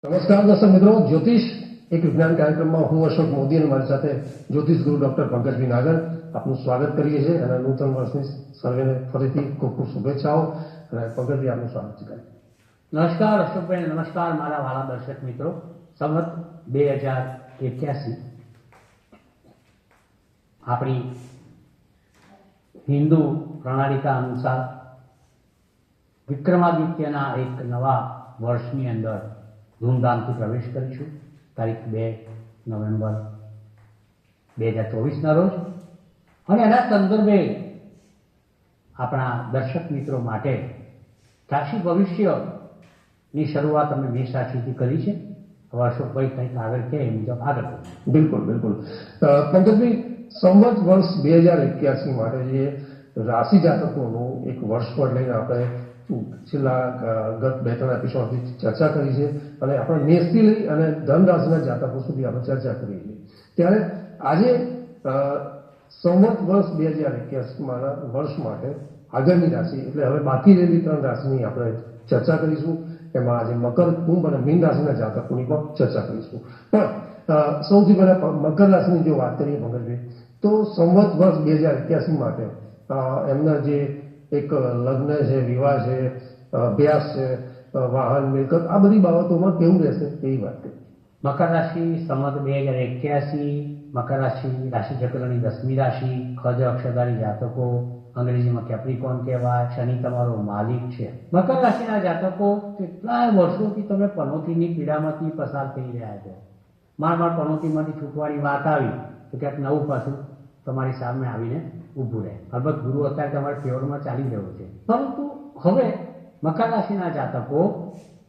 નમસ્કાર દર્શક મિત્રો, જ્યોતિષ એક વિજ્ઞાન કાર્યક્રમમાં હું અશોક મોદી અને મારી સાથે જ્યોતિષ ગુરુ ડોક્ટર પંકજભાઈ નાગર આપનું સ્વાગત કરીએ છીએ અને નૂતન વર્ષની સર્વેને ફરીથી ખૂબ ખૂબ શુભેચ્છાઓ અને પંકજભાઈ આપનું સ્વાગત છે. નમસ્કાર અશોકભાઈ, નમસ્કાર મારા વાલા દર્શક મિત્રો. સંવત 2081 આપણી હિન્દુ પ્રણાલિકા અનુસાર વિક્રમાદિત્યના એક નવા વર્ષની અંદર ધૂમધામથી પ્રવેશ કરીશું. તારીખ 2 નવેમ્બર 2024ના રોજ. અને એના સંદર્ભે આપણા દર્શક મિત્રો માટે રાશિ ભવિષ્યની શરૂઆત અમે મેષ રાશિથી કરી છે. હવે અશોકભાઈ કંઈક આગળ કહે એ મુજબ આગળ. બિલકુલ બિલકુલ પંકજભાઈ, સંવત વર્ષ 2081 માટે જે રાશિ જાતકોનું એક વર્ષ પર લઈને આપણે છેલ્લા ગત 2-3 એપિસોડથી ચર્ચા કરી છે અને આપણે મેષથી લઈ અને ધન રાશિના જાતકો સુધી આપણે ચર્ચા કરી છે. ત્યારે આજે સંવત વર્ષ 2081 વર્ષ માટે આગળની રાશિ એટલે હવે બાકી રહેલી 3 રાશિની આપણે ચર્ચા કરીશું. એમાં આજે મકર, કુંભ અને મીન રાશિના જાતકોની પણ ચર્ચા કરીશું. પણ સૌથી પહેલા મકર રાશિની જો વાત કરીએ પંકજભાઈ, તો સંવત વર્ષ 2081 માટે એમના જે એક લગ્ન છે, વિવાહ છે, અભ્યાસ છે, વાહન, મિલકત, આ બધી બાબતોમાં કેવું રહેશે એવી વાત કરીએ. મકર રાશિ સંવત 2081, મકર રાશિ રાશિચક્રની 10મી રાશિ, ખજ અક્ષરધારી જાતકો, અંગ્રેજીમાં કેપ્રિકોન કહેવાય. શનિ તમારો માલિક છે. મકર રાશિના જાતકો કેટલાય વર્ષોથી તમે પનોતીની પીડામાંથી પસાર થઈ રહ્યા છો. માર પનોતીમાંથી છૂટવાની વાત આવી તો ક્યાંક નવું પાછું તમારી સામે આવીને ઊભું રહે. અલબત્ત ગુરુ અત્યારે તમારા ફેવરમાં ચાલી રહ્યો છે, પરંતુ હવે મકર રાશિના જાતકો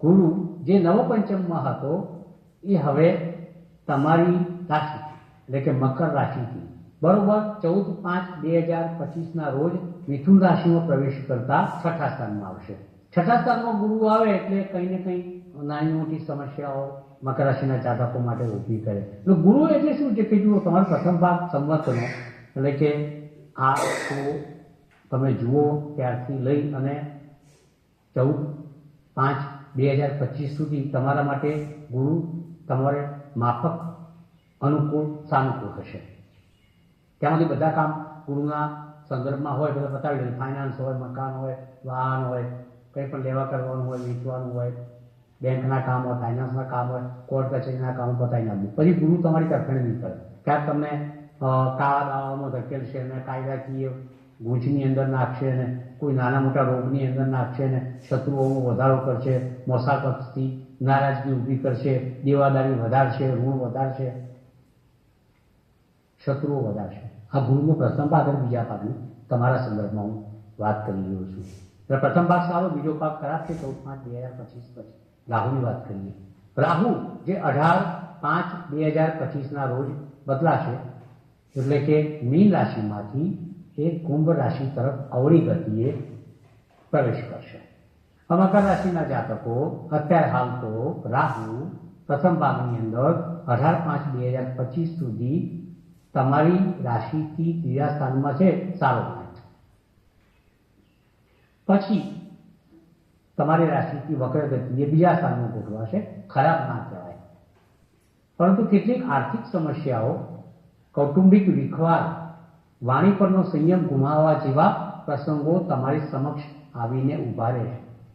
ગુરુ જે નવપંચમમાં હતો એ હવે તમારી રાશિ એટલે કે મકર રાશિથી બરોબર 14/5/2025ના રોજ મિથુન રાશિમાં પ્રવેશ કરતા છઠ્ઠા સ્થાનમાં આવશે. છઠ્ઠા સ્થાનમાં ગુરુ આવે એટલે કંઈ ને કંઈ નાની મોટી સમસ્યાઓ મકર રાશિના જાતકો માટે ઊભી કરે. તો ગુરુ એટલે શું છે કે જુઓ, તમારો પ્રથમ ભાગ સંવત્સરનો એટલે કે આ તો તમે જુઓ ત્યારથી લઈ અને 14/5/2025 સુધી તમારા માટે ગુરુ તમારે માફક અનુકૂળ સાનુકૂળ હશે. ત્યાંમાંથી બધા કામ ગુરુના સંદર્ભમાં હોય બધા બતાવી દે. ફાઇનાન્સ હોય, મકાન હોય, વાહન હોય, કંઈ પણ લેવા કરવાનું હોય, વેચવાનું હોય, બેંકના કામ હોય, ફાઇનાન્સના કામ હોય, કોર્ટ કચેરીના કામ બતાવી નાખ્યું. પછી ગુરુ તમારી તરફેણ નહીં કરે. ક્યાંક તમને કાળા દાવામાં ધકેલશે અને કાયદાકીય ગૂંચની અંદર નાખશે ને કોઈ નાના મોટા રોગની અંદર નાખશે ને શત્રુઓમાં વધારો કરશે, મોસાકતથી નારાજગી ઊભી કરશે, દેવાદારી વધારશે, ઋણ વધારશે, શત્રુઓ વધારશે. આ ગુરુનો પ્રથમ ભાગ અને બીજા ભાગની તમારા સંદર્ભમાં હું વાત કરી રહ્યો છું. એટલે પ્રથમ ભાગ સારો, બીજો ભાગ ખરાબ છે. 14/5/2025 પછી રાહુની વાત કરીએ. રાહુ જે 18/5/2025ના રોજ બદલાશે એટલે કે મીન રાશિમાંથી એ કુંભ રાશિ તરફ અવળી ગતિએ પ્રવેશ કરશે. મકર રાશિના જાતકો અત્યારે હાલ તો રાહુ પ્રથમ ભાગની અંદર 18/5/2025 સુધી તમારી રાશિથી ત્રીજા સ્થાનમાં છે, સારો ગણાય. પછી તમારી રાશિથી વક્ર ગતિએ બીજા સ્થાનમાં ગોઠવાશે. ખરાબ ના કહેવાય, પરંતુ કેટલીક આર્થિક સમસ્યાઓ, કૌટુંબિક વિખવાદ, વાણી પરનો સંયમ ગુમાવવા જેવા પ્રસંગો તમારી સમક્ષ આવીને ઊભા રહે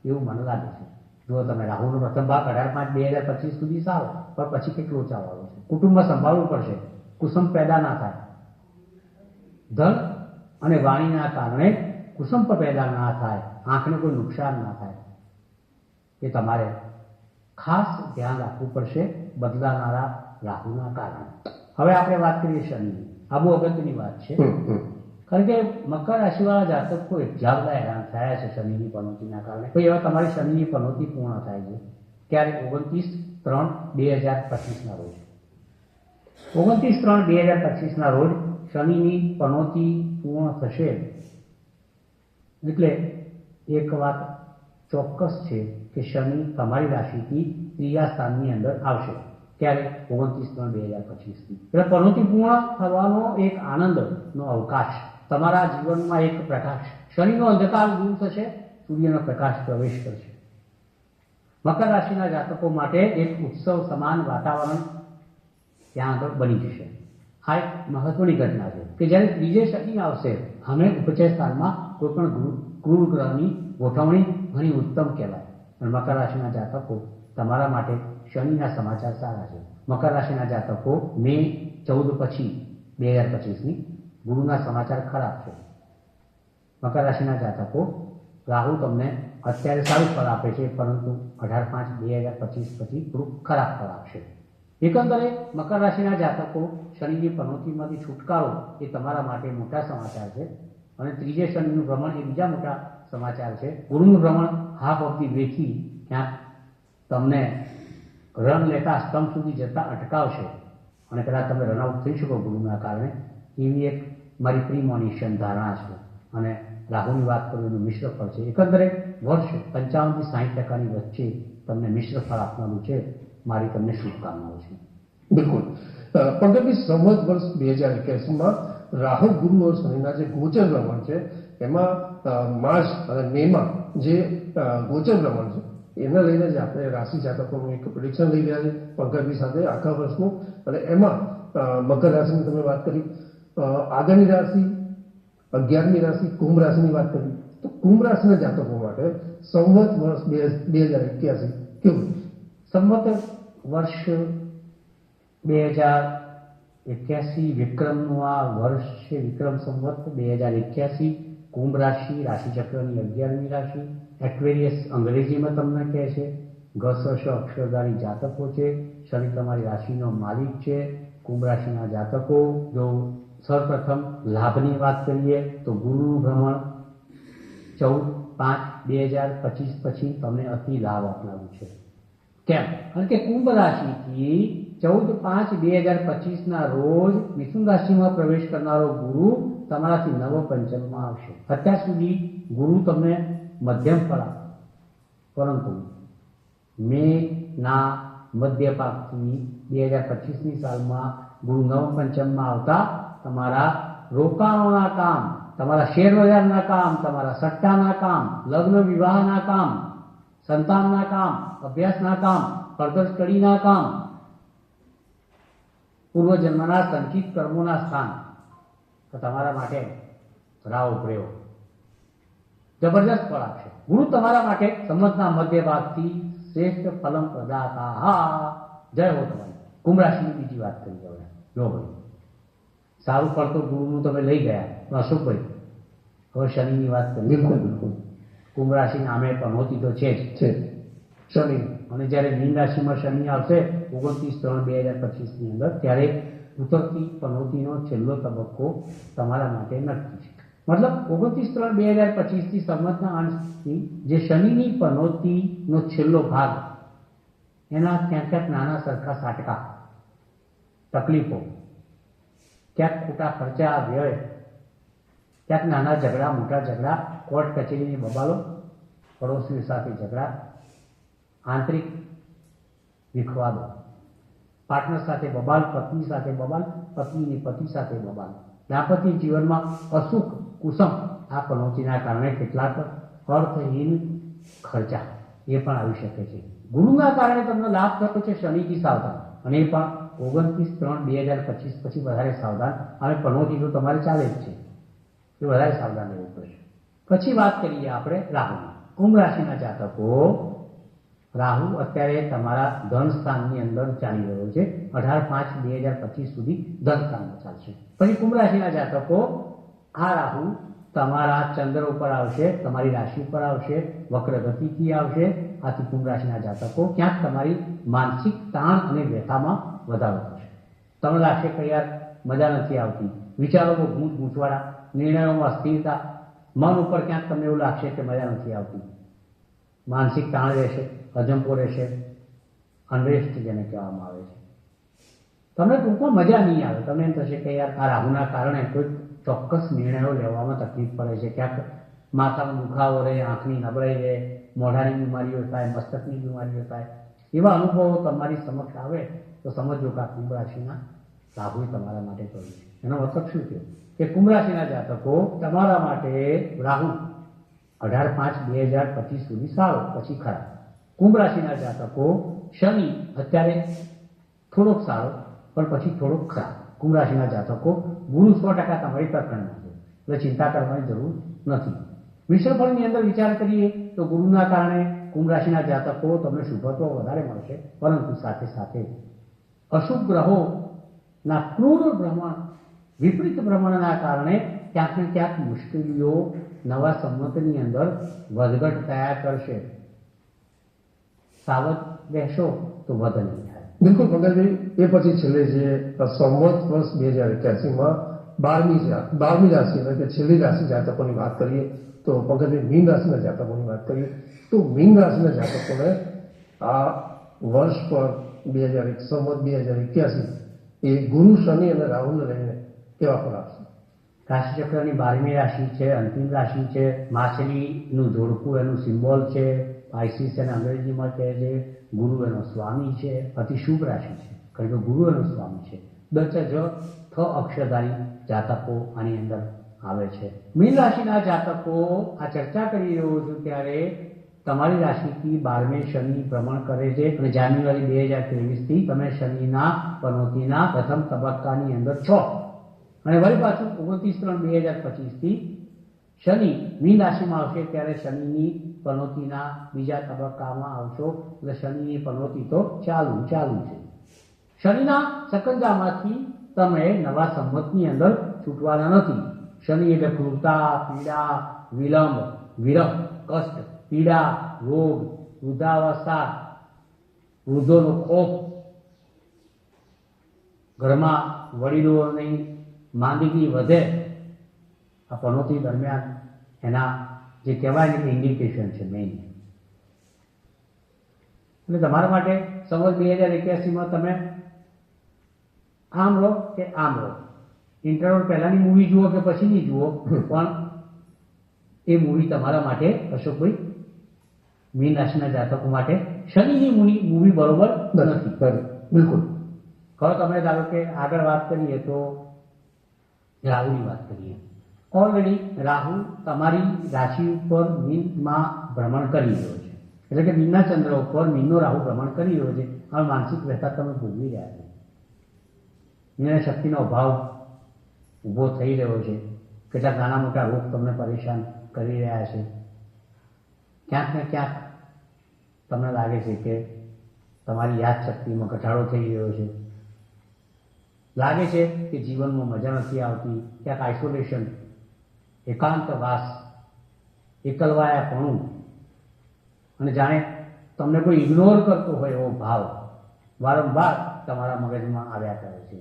એવું મને લાગે છે. જો તમે રાહુનો પ્રથમ ભાગ 18/5/2025 સુધી સારો, પણ પછી કંઈક લોચાવાળો છે. કુટુંબમાં સંભાળવું પડશે, કુસંપ પેદા ના થાય. ધન અને વાણીના કારણે કુસંપ પેદા ના થાય, આંખને કોઈ નુકસાન ના થાય, એ તમારે ખાસ ધ્યાન રાખવું પડશે બદલાનારા રાહુના કારણે. હવે આપણે વાત કરીએ શનિની. આ બહુ અગત્યની વાત છે, કારણ કે મકર રાશિવાળા જાતકો એટલા બધા હેરાન થયા છે શનિની પનોતીના કારણે. કોઈ એવા તમારી શનિની પનોતી પૂર્ણ થાય છે ત્યારે 29/3/2025ના રોજ 29/3/2025ના રોજ શનિની પનોતી પૂર્ણ થશે. એટલે એક વાત ચોક્કસ છે કે શનિ તમારી રાશિથી ત્રીજા સ્થાનની અંદર આવશે. ત્યારે 29/3/2025થી એટલે પનોતી પૂર્ણ થવાનો એક આનંદનો અવકાશ, તમારા જીવનમાં એક પ્રકાશ. શનિનો અંધકાર દૂર થશે, સૂર્યનો પ્રકાશ પ્રવેશ કરશે. મકર રાશિના જાતકો માટે એક ઉત્સવ સમાન વાતાવરણ ત્યાં આગળ બની જશે. આ એક મહત્વની ઘટના છે કે જ્યારે ત્રીજે શનિ આવશે, અમે ઉપચય સ્થાનમાં કોઈ પણ ક્રૂર ગ્રહની ગોઠવણી ઘણી ઉત્તમ કહેવાય. અને મકર રાશિના જાતકો તમારા માટે શનિના સમાચાર સારા છે. મકર રાશિના જાતકો મે 14 પછી 2025ની ગુરુના સમાચાર ખરાબ છે. મકર રાશિના જાતકો રાહુ તમને અત્યારે સારું ફળ આપે છે, પરંતુ 18/5/2025 પછી થોડું ખરાબ ફળ આપશે. એકંદરે મકર રાશિના જાતકો શનિની પનોતીમાંથી છુટકારો એ તમારા માટે મોટા સમાચાર છે. અને ત્રીજે શનિનું ભ્રમણ એ બીજા મોટા સમાચાર છે. ગુરુનું ભ્રમણ હાફ ઓફ ધી વેથી ક્યાંક તમને રન લેતા સ્તંભ સુધી જતા અટકાવશે અને કદાચ તમે રનઆઉટ થઈ શકો ગુરુના કારણે. એવી એક મારી પ્રીમોનિશન ધારણા છે. અને રાહુની વાત કરું એનું મિશ્ર ફળ છે. એકંદરે વર્ષ 55% થી 60% વચ્ચે તમને મિશ્ર ફળ આપનારું છે. મારી તમને શુભકામનાઓ છે. બિલકુલ. પંકજભાઈ, સંવત વર્ષ 2081માં રાહુ ગુરુ અને શનિના જે ગોચર ભ્રમણ છે એમાં માર્ચ અને મેમાં જે ગોચર ભ્રમણ છે એને લઈને જ આપણે રાશિ જાતકોનું એક પ્રિડિક્શન લઈ રહ્યા છે પંકજભાઈ સાથે આખા વર્ષનું. અને એમાં મકર રાશિની તમે વાત કરી, આગળની રાશિ 11મી રાશિ કુંભ રાશિની વાત કરી. તો કુંભ રાશિના જાતકો માટે સંવત વર્ષ 2081 કેવું? સંવત વર્ષ 2081 વિક્રમનું આ વર્ષ છે. વિક્રમ સંવત 2081 કુંભ રાશિ, રાશિચક્રની 11મી રાશિ. એક્વેરિયસ અંગ્રેજીમાં તમને કહે છે. ગસ અક્ષરધારી જાતકો છે. શનિ તમારી રાશિનો માલિક છે. કુંભ રાશિના જાતકો જો સૌપ્રથમ લાભની વાત કરીએ તો ગુરુનું ભ્રમણ 14/5/2025 પછી તમને અતિ લાભ આપનારું છે. કેમ? કારણ કે કુંભ રાશિથી 14/5/2025ના રોજ મિથુન રાશિમાં પ્રવેશ કરનારો ગુરુ તમારાથી નવ પંચમમાં આવશે. અત્યાર સુધી ગુરુ તમને મધ્યમ ફળ આપે, પરંતુ મેના મધ્ય ભાગથી 2025ની સાલમાં ગુરુ નવ પંચમમાં આવતા તમારા રોકાણોના કામ, તમારા શેર બજારના કામ, તમારા સટ્ટાના કામ, લગ્ન વિવાહના કામ, સંતાનના કામ, અભ્યાસના કામ, ફર્ધર સ્ટડીના કામ, પૂર્વજન્મના સંચિત કર્મોના સ્થાન તો તમારા માટે રાવ પ્રયોગ જબરજસ્ત ફળ આપશે. ગુરુ તમારા માટે સંવતના મધ્ય ભાગથી શ્રેષ્ઠ ફલમ પ્રદાતા. જય હો તમારી. કુંભ રાશિની બીજી વાત કરી હવે. જો ભાઈ, સારું ફળ તો ગુરુનું તમે લઈ ગયા, અશુભભાઈ. હવે શનિની વાત કરી. બિલકુલ બિલકુલ. કુંભ રાશિ નામે પનોતી તો છે જ શનિ. અને જ્યારે મીન રાશિમાં શનિ આવશે 29/3/2025ની અંદર, ત્યારે ઉતરતી પનોતીનો છેલ્લો તબક્કો તમારા માટે નક્કી છે. મતલબ 29/3/2025થી સંવતના અંશથી જે શનિની પનોતીનો છેલ્લો ભાગ, એના ક્યાંક ક્યાંક નાના સરખા સાટકા, તકલીફો, ક્યાંક ખોટા ખર્ચા, વ્યય, ક્યાંક નાના ઝઘડા, મોટા ઝઘડા, કોર્ટ કચેરીની બબાલો, પડોશીઓ સાથે ઝઘડા, આંતરિક વિખવાદો, પાર્ટનર સાથે બબાલ, પત્ની સાથે બબાલ, પત્નીની પતિ સાથે બબાલ, દાંપત્ય જીવનમાં અસુખ કુસમ, આ પનોતીના કારણે કેટલાક અર્થહીન ખર્ચા એ પણ આવી શકે છે. ગુરુના કારણે તમને લાભ થયો છે. શનિથી સાવધાન, અને એ પણ 29/3/2025 પછી વધારે સાવધાન. અને પનોતી તો તમારે ચાલે જ છે, એ વધારે સાવધાન રહેવું પડશે. પછી વાત કરીએ આપણે રાહુની. કુંભ રાશિના જાતકો, રાહુ અત્યારે તમારા ધન સ્થાનની અંદર ચાલી રહ્યો છે. 18/5/2025 સુધી ધન સ્થાનમાં ચાલશે. પછી કુંભ રાશિના જાતકો, આ રાહુ તમારા ચંદ્ર ઉપર આવશે, તમારી રાશિ ઉપર આવશે, વક્ર ગતિથી આવશે. આથી કુંભ રાશિના જાતકો ક્યાંક તમારી માનસિક તાણ અને વ્યથામાં વધારો થશે. તમને લાગશે કે યાર મજા નથી આવતી, વિચારોમાં ગૂંચવાડા, નિર્ણયોમાં અસ્થિરતા, મન ઉપર ક્યાંક તમને એવું લાગશે કે મજા નથી આવતી, માનસિક તાણ રહેશે, અજંપો રહેશે, અનરેસ્ટ જેને કહેવામાં આવે છે. તમને ટૂંકમાં મજા નહીં આવે. તમને એમ થશે કે યાર આ રાહુના કારણે કોઈ ચોક્કસ નિર્ણયો લેવામાં તકલીફ પડે છે. ક્યાંક માથામાં દુખાવો રહે, આંખની નબળાઈ રહે, મોઢાની બીમારીઓ થાય, મસ્તકની બીમારીઓ થાય. એવા અનુભવો તમારી સમક્ષ આવે તો સમજો કે આ કુંભ રાશિના રાહુએ તમારા માટે કર્યું છે. એનો મતલબ શું થયો કે કુંભ રાશિના જાતકો તમારા માટે રાહુ 18/5/2025 સુધી સારો, પછી ખરાબ. કુંભ રાશિના જાતકો શનિ અત્યારે થોડોક સારો પણ પછી થોડોક ખરાબ. કુંભ રાશિના જાતકો ગુરુ 100% તમારી તરફેણમાં છે, એટલે ચિંતા કરવાની જરૂર નથી. મિશ્ર ફળની અંદર વિચાર કરીએ તો ગુરુના કારણે કુંભ રાશિના જાતકો તમને શુભત્વ વધારે મળશે, પરંતુ સાથે સાથે અશુભ ગ્રહોના ક્રૂર ભ્રમણ, વિપરીત ભ્રમણના કારણે ક્યાંક ને ક્યાંક મુશ્કેલીઓ નવા સંમતની અંદર વધઘટ થયા કરશે. સાવધ રહેશો તો વધ નહીં થાય. બિલકુલ પંકજભાઈ, એ પછી છેલ્લે જે સંવત વર્ષ 2081માં 12મી રાશિ એટલે કે છેલ્લી રાશિ જાતકોની વાત કરીએ તો પંકજભાઈ મીન રાશિના જાતકોની વાત કરીએ તો મીન રાશિના જાતકોને આ વર્ષ પર સંવત 2081 એ ગુરુ, શનિ અને રાહુને લઈને કેવા ફળ આપશે? રાશિચક્રની 12મી રાશિ છે, અંતિમ રાશિ છે. માછલીનું જોડકું એનું સિમ્બોલ છે. આઈસીસ એને અંગ્રેજીમાં કહે છે. ગુરુ એનો સ્વામી છે. અતિ શુભ રાશિ છે, કારણ કે ગુરુ એનો સ્વામી છે. થ અક્ષરધારી જાતકો આની અંદર આવે છે. મીન રાશિના જાતકો આ ચર્ચા કરી રહ્યો છું ત્યારે તમારી રાશિથી 12મે શનિ ભ્રમણ કરે છે અને જાન્યુઆરી 2023 થી તમે શનિના પનોતીના પ્રથમ તબક્કાની અંદર છો અને વળી પાછું 29/3/2025 થી શનિ મીન રાશિમાં આવશે ત્યારે શનિની પનોતીના બીજા તબક્કામાં આવશો, એટલે શનિની પનોતી તો ચાલુ છે. શનિના સકંજામાંથી તમે નવા સંમતની અંદર છૂટવાના નથી. શનિ એટલે ક્રૂરતા, પીડા, વિલંબ, વિરહ, કષ્ટ, પીડા, રોગ, વૃદ્ધાવસ્થા, વૃદ્ધોનો ખોફ, ઘરમાં વડીલોની માંદગી વધે. આ પનોતી દરમિયાન એના જે કહેવાય ને કે ઇન્ડિકેશન છે મેઇન. એટલે તમારા માટે સંવત 2081માં તમે આમ રહો કે આમ રહો, ઇન્ટરવલ પહેલાની મૂવી જુઓ કે પછીની જુઓ, પણ એ મૂવી તમારા માટે અશોકભાઈ મીન રાશિના જાતકો માટે શનિની મૂવી બરોબર નથી. બિલકુલ. હવે તમે ધારો કે આગળ વાત કરીએ તો રાહુની વાત કરીએ. ઓલરેડી રાહુ તમારી રાશિ ઉપર મીનમાં ભ્રમણ કરી રહ્યો છે, એટલે કે મીનના ચંદ્ર ઉપર મીનનો રાહુ ભ્રમણ કરી રહ્યો છે. હવે માનસિક વ્યથા તમે ભોગવી રહ્યા છો. મીન શક્તિનો અભાવ ઊભો થઈ રહ્યો છે. કેટલાક નાના મોટા રોગ તમને પરેશાન કરી રહ્યા છે. ક્યાંક ને ક્યાંક તમને લાગે છે કે તમારી યાદશક્તિમાં ઘટાડો થઈ રહ્યો છે. લાગે છે કે જીવનમાં મજા નથી આવતી. ક્યાંક આઇસોલેશન, એકાંતવાસ, એકલવાયાપણું અને જાણે તમને કોઈ ઇગ્નોર કરતો હોય એવો ભાવ વારંવાર તમારા મગજમાં આવ્યા કરે છે.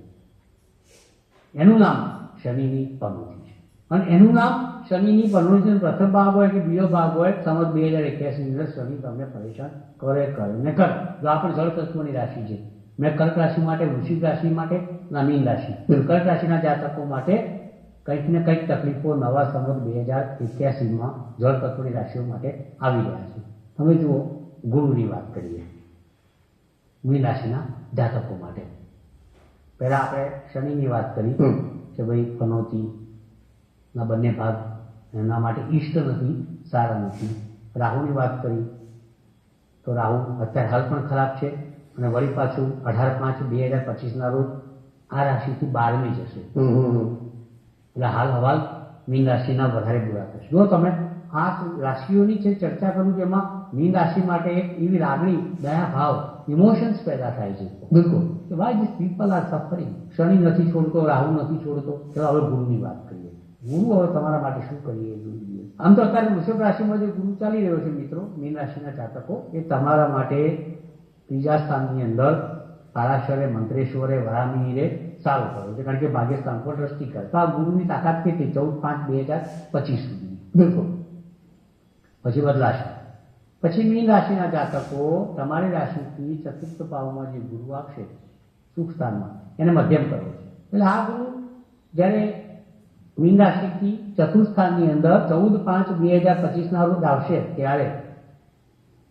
એનું નામ શનિની પનોતી છે. અને એનું નામ શનિની પનોતીનો પ્રથમ ભાગ હોય કે બીજો ભાગ હોય, સંવત 2081 ની અંદર શનિ તમને પરેશાન કરે ને કરે. જો આપણે જળ તત્વની રાશિ છે. મેં કર્ક રાશિ માટે, વૃશ્ચિક રાશિ માટે, મીન રાશિ, કર્ક રાશિના જાતકો માટે કંઈક ને કંઈક તકલીફો નવા સંવત 2081માં જળ તત્વની રાશિઓ માટે આવી રહ્યા છે. હવે જુઓ, ગુરુની વાત કરીએ મીન રાશિના જાતકો માટે. પહેલા આપણે શનિની વાત કરી કે ભાઈ પનોતીના બંને ભાગ એના માટે ઈષ્ટ નથી, સારા નથી. રાહુની વાત કરી તો રાહુ અત્યારે હાલ પણ ખરાબ છે અને વળી પાછું 18/5/2025ના રોજ આ રાશિથી 12મી જશે. એટલે હાલ હવાલ મીન રાશિના વધારે બુરા થશે. જો તમે આ રાશિઓની જે ચર્ચા કરું છું એમાં મીન રાશિ માટે એક એવી લાગણી, દયા ભાવ, ઇમોશન્સ પેદા થાય છે. બિલકુલ, કે Y this people are suffering. શનિ નથી છોડતો, રાહુ નથી છોડતો. ચલો હવે ગુરુની વાત કરીએ. ગુરુ હવે તમારા માટે શું કરીએ જોઈએ? આમ તો અત્યારે વૃષભ રાશિમાં જે ગુરુ ચાલી રહ્યો છે મિત્રો, મીન રાશિના જાતકો, એ તમારા માટે ત્રીજા સ્થાનની અંદર પારાશરે, મંત્રેશ્વરે, વરામિહિરે સારું કર્યું છે, કારણ કે ભાગ્યસ્થાન પર દ્રષ્ટિ કરે. તો આ ગુરુની તાકાત કેટલી? 14/5/2025 સુધી. બિલકુલ. પછી બદલાશે. પછી મીન રાશિના જાતકો, તમારી રાશિથી ચતુર્થ ભાવમાં જે ગુરુ આવશે સુખ સ્થાનમાં, એને મધ્યમ કરો છે. એટલે આ ગુરુ જ્યારે મીન રાશિથી ચતુર્થ સ્થાનની અંદર 14/5/2025ના રોજ આવશે ત્યારે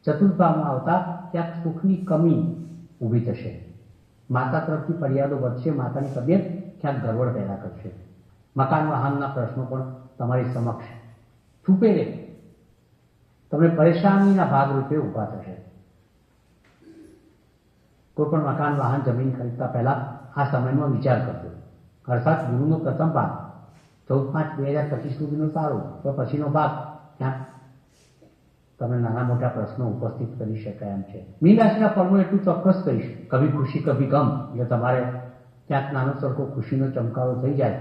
ચતુર્થ ભાવમાં આવતા ક્યાંક સુખની કમી ઊભી થશે. માતા તરફથી ફરિયાદો વધશે. માતાની તબિયત ક્યાંક ગરબડ પેદા કરશે. મકાન વાહનના પ્રશ્નો પણ તમારી સમક્ષ છુપે રહે, તમને પરેશાનીના ભાગરૂપે ઊભા થશે. કોઈ પણ મકાન, વાહન, જમીન ખરીદતા પહેલા આ સમયમાં વિચાર કરજો. અર્થાત ગુરુનો પ્રથમ ભાગ 14/5/2025 સુધીનો સારો, તો પછીનો ભાગ ક્યાંક તમે નાના મોટા પ્રશ્નો ઉપસ્થિત કરી શકાય એમ છે. મીન રાશિના ફળનું એટલું ચોક્કસ કહીશ, કભી ખુશી કભી ગમ, એટલે તમારે ક્યાંક નાનો સરખો ખુશીનો ચમકારો થઈ જાય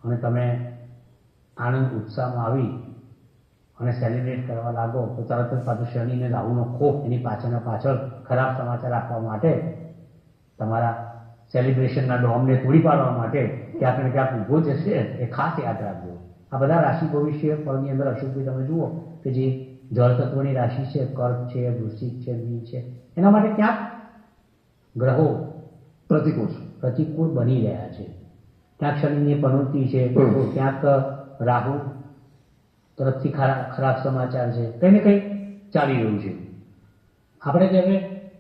અને તમે આનંદ ઉત્સાહમાં આવી અને સેલિબ્રેટ કરવા લાગો તો તરત જ પાછું શનિ અને રાહુનો ખોફ એની પાછળ ખરાબ સમાચાર આપવા માટે, તમારા સેલિબ્રેશનના ડોમને તોડી પાડવા માટે ક્યાંક ને ક્યાંક ઊભો જશે, એ ખાસ યાદ રાખજો. આ બધા રાશિ ભવિષ્ય ફળની અંદર અશુભભાઈ તમે જુઓ કે જે જળ તત્વની રાશિ છે, કર્ક છે, વૃશ્ચિક છે, મીન છે, એના માટે ક્યાંક ગ્રહો પ્રતિકૂળ બની રહ્યા છે. ક્યાંક શનિની પનોતી છે, ક્યાંક રાહુ તરફથી ખરાબ સમાચાર છે, કંઈ ને કંઈ ચાલી રહ્યું છે. આપણે જ્યારે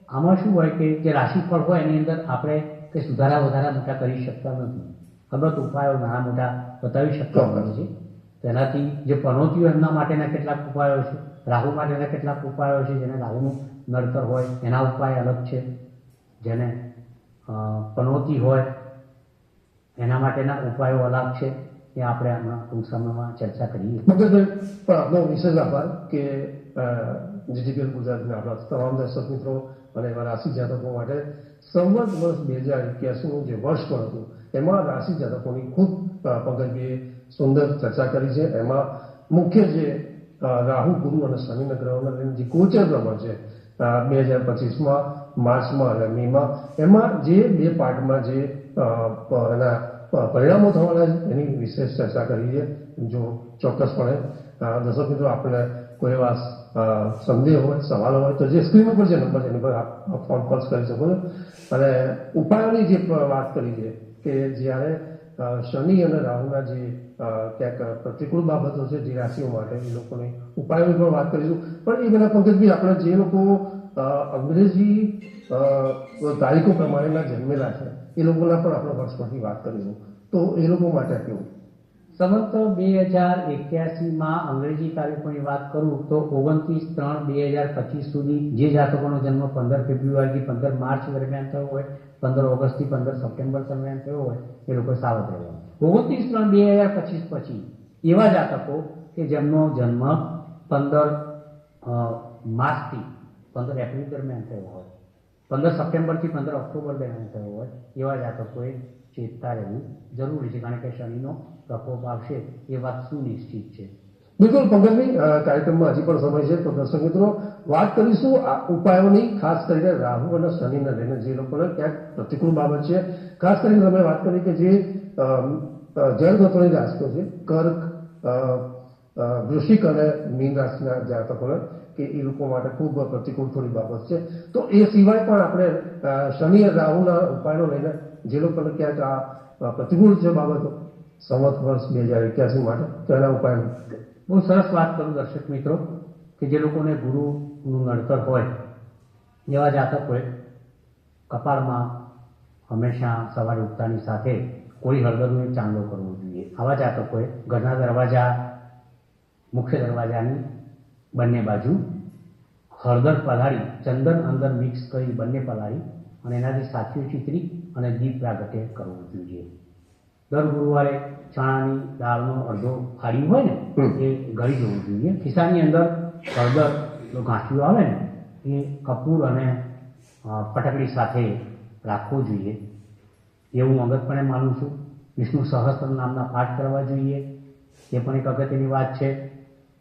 આમાં શું હોય કે જે રાશિફળ હોય એની અંદર આપણે કંઈ સુધારા વધારા મોટા કરી શકતા નથી. અલબત્ત ઉપાયો નાના મોટા બતાવી શકતા હોય છે. તેનાથી જે પનોતીઓ એમના માટેના કેટલાક ઉપાયો છે, રાહુ માટેના કેટલાક ઉપાયો છે, જેને રાહુનું નડતર હોય એના ઉપાય અલગ છે, જેને પનોતી હોય એના માટેના ઉપાયો અલગ છે. એ આપણે હમણાં ટૂંક સમયમાં ચર્ચા કરીએ. આપનો વિશેષ આભાર કે જીટીપીએલ ગુજરાતના આપણા તમામ દર્શક મિત્રો અને એવા રાશિ જાતકો માટે સંવત વર્ષ 2081નું જે વર્ષ પણ હતું એમાં રાશિ જાતકોની ખૂબ પંકજભાઈએ સુંદર ચર્ચા કરી છે. એમાં મુખ્ય જે રાહુ, ગુરુ અને શનિના ગ્રહોના લઈને જે ગોચર ભ્રમણ છે 2025માં માર્ચમાં અને મેમાં, એમાં જે બે પાર્ટમાં જે એના પરિણામો થવાના છે એની વિશેષ ચર્ચા કરી છે. જો ચોક્કસપણે દર્શક મિત્રો આપણે કોઈ એવા સંદેહ હોય, સવાલ હોય તો જે સ્ક્રીન ઉપર જે નંબર છે એની પર આપ ફોન કોલ્સ કરી શકો છો. અને ઉપાયોની જે વાત કરી છે કે જ્યારે શનિ અને રાહુના જે ક્યાંક પ્રતિકૂળ બાબતો છે જે રાશિઓ માટે, એ લોકોની ઉપાયોની પણ વાત કરીશું. પણ એ બધા પંકજભાઈ આપણે જે લોકો અંગ્રેજી તારીખો પ્રમાણેના જન્મેલા છે એ લોકોના પણ આપણે વર્ષ પરથી વાત કરીશું. તો એ લોકો માટે કેવું? સંવત 2081માં અંગ્રેજી તારીખોની વાત કરું તો 29/3/2025 સુધી જે જાતકોનો જન્મ 15 ફેબ્રુઆરીથી 15 માર્ચ દરમિયાન થયો હોય, 15 ઓગસ્ટથી 15 સપ્ટેમ્બર દરમિયાન થયો હોય, એ લોકો સાવધ રહેવાનું. 29/3/2025 પછી એવા જાતકો કે જેમનો જન્મ 15 માર્ચથી 15 એપ્રિલ દરમિયાન થયો હોય, 15 સપ્ટેમ્બરથી 15 ઓક્ટોબર દરમિયાન થયો હોય, એવા જાતકોએ ચેતતા રહેવું જરૂરી છે, કારણ કે શનિનો પ્રકોપ આવશે એ વાત સુનિશ્ચિત છે. બિલકુલ પંકજભાઈ, કાર્યક્રમમાં હજી પણ સમય છે તો દર્શક મિત્રો વાત કરીશું આ ઉપાયોની, ખાસ કરીને રાહુ અને શનિને લઈને જે લોકોને ક્યાંક પ્રતિકૂળ બાબત છે. ખાસ કરીને તમે વાત કરી કે જે જળ તત્વની રાશિઓ છે, કર્ક, વૃશ્ચિક અને મીન રાશિના જાતકોને, કે એ લોકો માટે ખૂબ પ્રતિકૂળ થોડી બાબત છે. તો એ સિવાય પણ આપણે શનિ અને રાહુના ઉપાયનો લઈને જે લોકોને ક્યાંક આ પ્રતિકૂળ છે બાબતો સંવત વર્ષ 2081 માટે, તો એના ઉપાય. બહુ સરસ વાત કરું દર્શક મિત્રો કે જે લોકોને ગુરુનું નડતર હોય એવા જાતકોએ કપાળમાં હંમેશા સવારે ઉઠતાની સાથે કોઈ હળદરનો એક ચાંદલો કરવો જોઈએ. આવા જાતકોએ ઘરના દરવાજા, મુખ્ય દરવાજાની બંને બાજુ હળદર પલાળી, ચંદન અંદર મિક્સ કરી બંને પલાળી અને એનાથી સાથીઓ ચિતરી અને દીપ પ્રાગટ્ય કરવું જોઈએ. દર ગુરુવારે ચણાની દાળનો અડધો ફાળ્યું હોય ને એ ગળી જવું જોઈએ. ખિસ્સાની અંદર હળદર ગાંઠિયું આવે ને એ કપૂર અને ફટકડી સાથે રાખવું જોઈએ એવું અંગતપણે માનું છું. વિષ્ણુ સહસ્ત્ર નામના પાઠ કરવા જોઈએ, એ પણ એક અગત્યની વાત છે.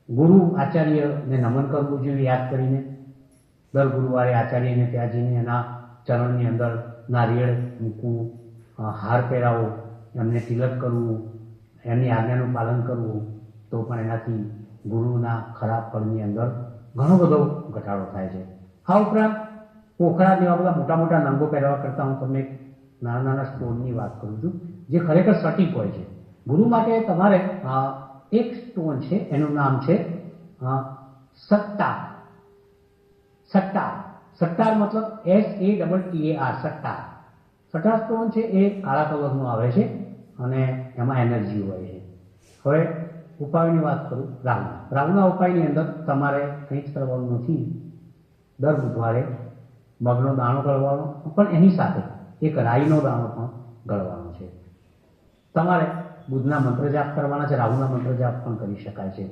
ગુરુ આચાર્યને નમન કરવું જોઈએ યાદ કરીને. દર ગુરુવારે આચાર્યને ત્યાં જઈને એના ચરણની અંદર નારિયેળ મૂકવું, હાર પહેરાવો, એમને તિલક કરવું, એમની આજ્ઞાનું પાલન કરવું, તો પણ એનાથી ગુરુના ખરાબ ફળની અંદર ઘણો બધો ઘટાડો થાય છે. આ ઉપરાંત પોખરા જેવા બધા મોટા મોટા નંગો પહેરવા કરતાં હું તમને નાના નાના સ્ટોનની વાત કરું છું જે ખરેખર સટીક હોય છે. ગુરુ માટે તમારે એક સ્ટોન છે, એનું નામ છે સટ્ટાર. સટ્ટાર, સટ્ટાર મતલબ SATTAR, સટ્ટાર. સટ્ટાર સ્ટોન છે એ કાળા કલરનો આવે છે અને એમાં એનર્જી હોય છે. હવે ઉપાયની વાત કરું રાહુના ઉપાયની અંદર તમારે કંઈ જ કરવાનું નથી. દર બુધવારે મગનો દાણો ગળવાનો, પણ એની સાથે એક રાઈનો દાણો પણ ગળવાનો છે. તમારે બુધના મંત્ર જાપ કરવાના છે, રાહુના મંત્ર જાપ પણ કરી શકાય છે.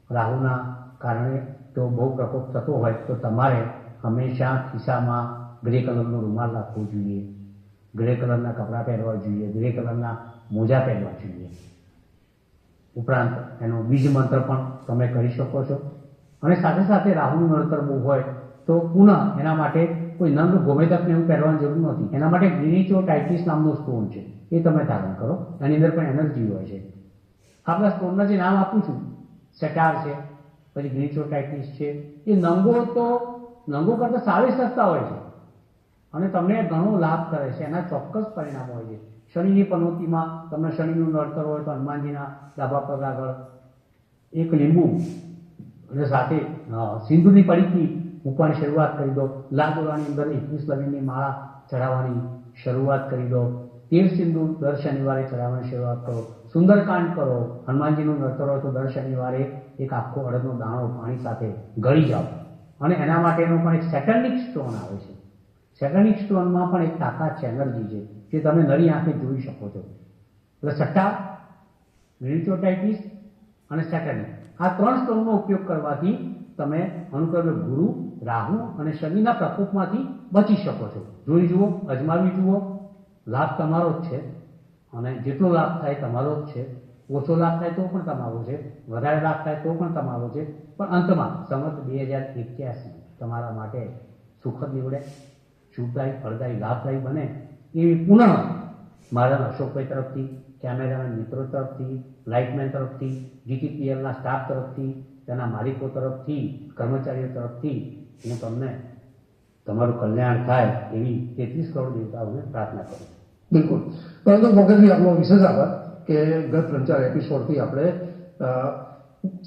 રાહુના કારણે તો બહુ પ્રકોપ થતો હોય તો તમારે હંમેશા ખિસ્સામાં ગ્રે કલરનો રૂમાલ રાખવો જોઈએ, ગ્રે કલરના કપડાં પહેરવા જોઈએ, ગ્રે કલરના મોજા પહેરવા જોઈએ. ઉપરાંત એનો બીજ મંત્ર પણ તમે કરી શકો છો. અને સાથે સાથે રાહુનું નડતર બહુ હોય તો પુનઃ એના માટે કોઈ નંગ ગોમેદકને એવું પહેરવાની જરૂર નથી. એના માટે ગ્રીનિચોટાઇટિસ નામનો સ્ટોન છે, એ તમે ધારણ કરો. એની અંદર પણ એનર્જી હોય છે. આપણા સ્ટોનના જે નામ આપું છું, સેટાર છે, પછી ગ્રીનિચોટાઇટિસ છે, એ નંગો કરતાં સાવે સસ્તા હોય છે અને તમને ઘણો લાભ કરે છે. એના ચોક્કસ પરિણામો હોય છે. શનિની પનોતીમાં તમને શનિનું નડતર હોય તો હનુમાનજીના ડાબા પગ આગળ એક લીંબુ અને સાથે સિંદૂરની પડીકી મૂકવાની શરૂઆત કરી દો. લાલ દોરાની અંદર 21 લવિંગની માળા ચડાવવાની શરૂઆત કરી દો. તેલ સિંદૂર દર શનિવારે ચડાવવાની શરૂઆત કરો. સુંદરકાંડ કરો. હનુમાનજીનું નડતર હોય તો દર શનિવારે એક આખો અડદનો દાણો પાણી સાથે ગળી જાઓ. અને એના માટેનો પણ એક સેટર્નિક સ્ટોન આવે છે. સેટર્નિક સ્ટોનમાં પણ એક તાકાત છે, એનર્જી છે, જે તમે નરી આંખે જોઈ શકો છો. એટલે સટ્ટા, ગ્રીનિચોટાઇટિસ અને સેટર્નિક, આ 3 સ્ટોનનો ઉપયોગ કરવાથી તમે અનુક્રમે ગુરુ, રાહુ અને શનિના પ્રકોપમાંથી બચી શકો છો. જોઈ જુઓ, અજમાવી જુઓ. લાભ તમારો જ છે અને જેટલો લાભ થાય તમારો જ છે. ઓછો લાભ થાય તો પણ તમારો છે, વધારે લાભ થાય તો પણ તમારો છે. પણ અંતમાં સંવત 2081 તમારા માટે સુખદ નીવડે, શુભદાયી, ફળદાયી, લાભદાયી બને એવી પુનઃ મારા અશોકભાઈ તરફથી, કેમેરામેન મિત્રો તરફથી, લાઇટમેન તરફથી, GTPLના સ્ટાફ તરફથી, તેના માલિકો તરફથી, કર્મચારીઓ તરફથી હું તમને તમારું કલ્યાણ થાય એવી 33 કરોડ દેવતાઓને પ્રાર્થના કરું છું. બિલકુલ. પરંતુ પંકજભાઈ, આપનો વિશેષ આભાર કે ગત 3-4 એપિસોડથી આપણે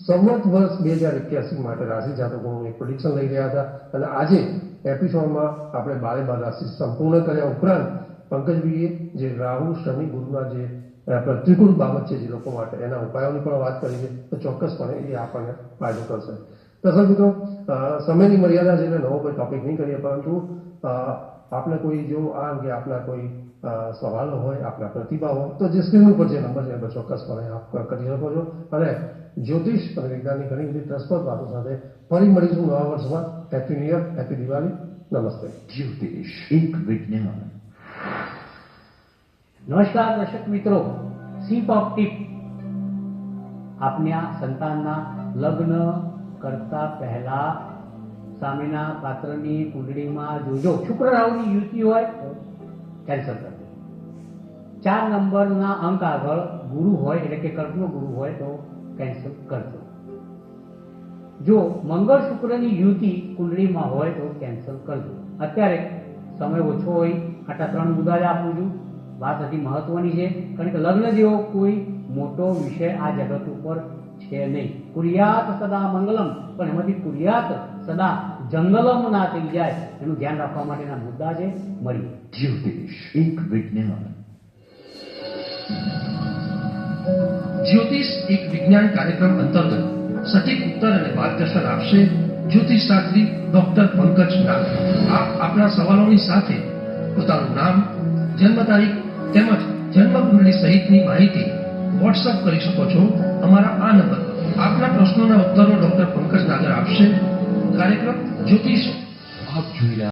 સંવત વર્ષ 2081 માટે રાશિ જાતકોનું એક પ્રેડિક્શન લઈ રહ્યા હતા અને આજે એપિસોડમાં આપણે 12 રાશિ સંપૂર્ણ કર્યા. ઉપરાંત પંકજભાઈએ જે રાહુ, શનિ, ગુરુના જે પ્રતિકૂળ બાબત છે જે લોકો માટે, એના ઉપાયોની પણ વાત કરી છે, તો ચોક્કસપણે એ આપણને ફાયદો કરશે. દર્શક મિત્રો, સમયની મર્યાદા છે એટલે નવો કોઈ ટોપિક નહીં કરીએ, પરંતુ આપને કોઈ જો આ અંગે આપના કોઈ સવાલો હોય, આપના પ્રતિભાવ હોય તો જે સ્ક્રીન ઉપર જે નંબર છે એમાં ચોક્કસપણે આપ કરી શકો છો. અને જ્યોતિષ અને વિજ્ઞાનની ઘણી બધી રસપ્રદ વાતો સાથે ફરી મળીશું નવા વર્ષમાં. Happy new year, happy Diwali. નમસ્તે. જ્યોતિષ એક વિજ્ઞાન. નમસ્કાર દર્શક મિત્રો, સી પોપ ટીપ. આપના સંતાનના લગ્ન કરતા પહેલા સામેના પાત્રની કુંડળીમાં જોજો શુક્ર રાહુની યુતિ હોય તો કેન્સલ કરજો. 4 નંબરના અંક આગળ ગુરુ હોય એટલે કે કર્કનો ગુરુ હોય તો કેન્સલ કરજો. જો મંગળ શુક્રની યુતિ કુંડળીમાં હોય તો કેન્સલ કરજો. અત્યારે સમય ઓછો હોય, આટલા 3 મુદ્દા જ આપું છું. વાત હજી મહત્વની છે, કારણ કે લગ્ન જેવો કોઈ મોટો વિષય આ જગત ઉપર છે નહીં. કુર્યાત સદા મંગલમ, પણ એમાંથી કુર્યાત સદા જંગલમ ના થઈ જાય એનું ધ્યાન રાખવા માટેના મુદ્દા છે. મળીએ. જ્યોતિષ એક વિજ્ઞાન. જ્યોતિષ એક વિજ્ઞાન કાર્યક્રમ અંતર્ગત સટીક ઉત્તર અને માર્ગદર્શન આપશે જ્યોતિષ શાસ્ત્રી ડોક્ટર પંકજ નાગ. આપ આપના સવાલોની સાથે પોતાનું નામ, જન્મ તારીખ તેમજ જન્મકુંડળી સહિતની માહિતી વોટ્સઅપ કરી શકો છો અમારા આ નંબર. આપના પ્રશ્નોના ઉત્તરો ડોક્ટર પંકજ નાગર આપશે. કાર્યક્રમ જ્યોતિષ. આપ જોઈ રહ્યા